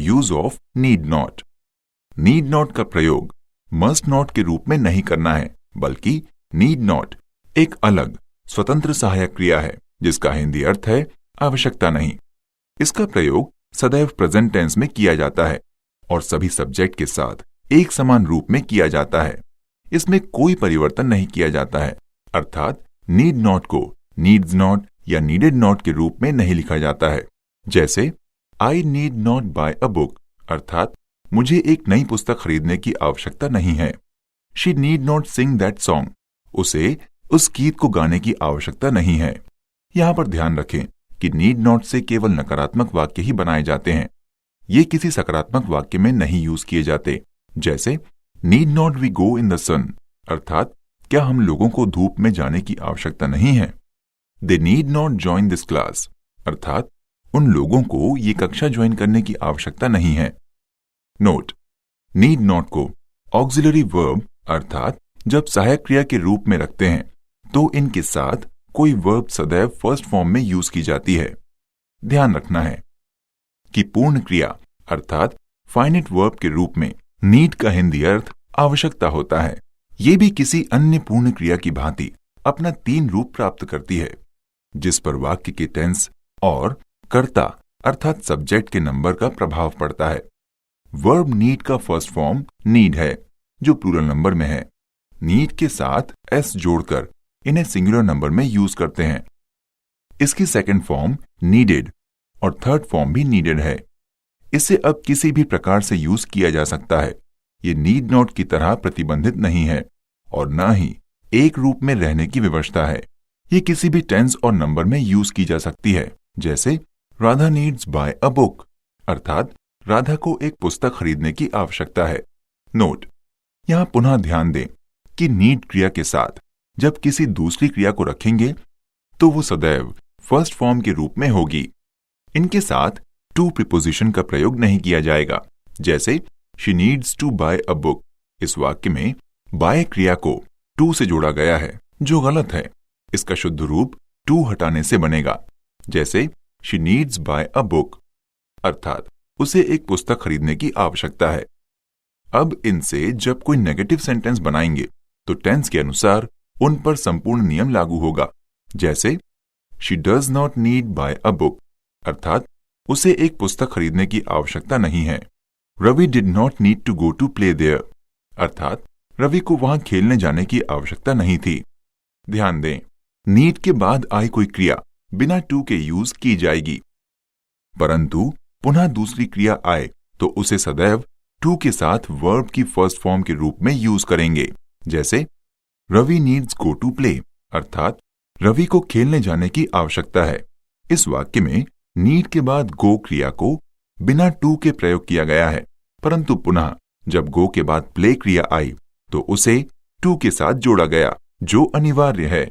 Use of need not. Need not का प्रयोग must not के रूप में नहीं करना है, बल्कि नीड नॉट एक अलग स्वतंत्र सहायक क्रिया है जिसका हिंदी अर्थ है आवश्यकता नहीं। इसका प्रयोग सदैव प्रेजेंट टेंस में किया जाता है और सभी सब्जेक्ट के साथ एक समान रूप में किया जाता है। इसमें कोई परिवर्तन नहीं किया जाता है, अर्थात नीड नॉट को नीड्स नॉट या नीडेड नॉट के रूप में नहीं लिखा जाता है। जैसे I need not buy a book, अर्थात मुझे एक नई पुस्तक खरीदने की आवश्यकता नहीं है। She need not sing that song, उसे उस गीत को गाने की आवश्यकता नहीं है। यहाँ पर ध्यान रखें कि नीड नॉट से केवल नकारात्मक वाक्य ही बनाए जाते हैं, ये किसी सकारात्मक वाक्य में नहीं यूज किए जाते। जैसे need not we go in the sun, अर्थात क्या हम लोगों को धूप में जाने की आवश्यकता नहीं है। They need not join this class, अर्थात उन लोगों को ये कक्षा ज्वाइन करने की आवश्यकता नहीं है। नोट, नीड नॉट को ऑक्सिलरी वर्ब अर्थात जब सहायक क्रिया के रूप में रखते हैं तो इनके साथ कोई वर्ब सदैव फर्स्ट फॉर्म में यूज की जाती है। ध्यान रखना है कि पूर्ण क्रिया अर्थात फाइनाइट वर्ब के रूप में नीड का हिंदी अर्थ आवश्यकता होता है। ये भी किसी अन्य पूर्ण क्रिया की भांति अपना 3 रूप प्राप्त करती है, जिस पर वाक्य के टेंस और कर्ता अर्थात सब्जेक्ट के नंबर का प्रभाव पड़ता है। वर्ब नीड का फर्स्ट फॉर्म नीड है जो प्लूरल नंबर में है। नीड के साथ एस जोड़कर इन्हें सिंगुलर नंबर में यूज करते हैं। इसकी सेकंड फॉर्म नीडेड और थर्ड फॉर्म भी नीडेड है। इसे अब किसी भी प्रकार से यूज किया जा सकता है। ये नीड नॉट की तरह प्रतिबंधित नहीं है और न ही एक रूप में रहने की व्यवस्था है। ये किसी भी टेंस और नंबर में यूज की जा सकती है। जैसे Radha needs buy a book, अर्थात राधा को एक पुस्तक खरीदने की आवश्यकता है। नोट, यहां पुनः ध्यान दें कि नीड क्रिया के साथ जब किसी दूसरी क्रिया को रखेंगे तो वो सदैव फर्स्ट फॉर्म के रूप में होगी। इनके साथ टू प्रीपोजिशन का प्रयोग नहीं किया जाएगा। जैसे she needs to buy a book, इस वाक्य में बाय क्रिया को टू से जोड़ा गया है जो गलत है। इसका शुद्ध रूप टू हटाने से बनेगा। जैसे she needs buy a book, अर्थात उसे एक पुस्तक खरीदने की आवश्यकता है। अब इनसे जब कोई नेगेटिव सेंटेंस बनाएंगे तो टेंस के अनुसार उन पर संपूर्ण नियम लागू होगा। जैसे she does not need buy a book, अर्थात उसे एक पुस्तक खरीदने की आवश्यकता नहीं है। Ravi did not need to go to play there, अर्थात रवि को वहां खेलने जाने की आवश्यकता नहीं थी। ध्यान दें, नीड के बाद आई कोई क्रिया बिना टू के यूज की जाएगी, परंतु पुनः दूसरी क्रिया आए तो उसे सदैव टू के साथ वर्ब की फर्स्ट फॉर्म के रूप में यूज करेंगे। जैसे Ravi needs go to play, अर्थात रवि को खेलने जाने की आवश्यकता है। इस वाक्य में नीड के बाद गो क्रिया को बिना टू के प्रयोग किया गया है, परंतु पुनः जब गो के बाद प्ले क्रिया आई तो उसे टू के साथ जोड़ा गया जो अनिवार्य है।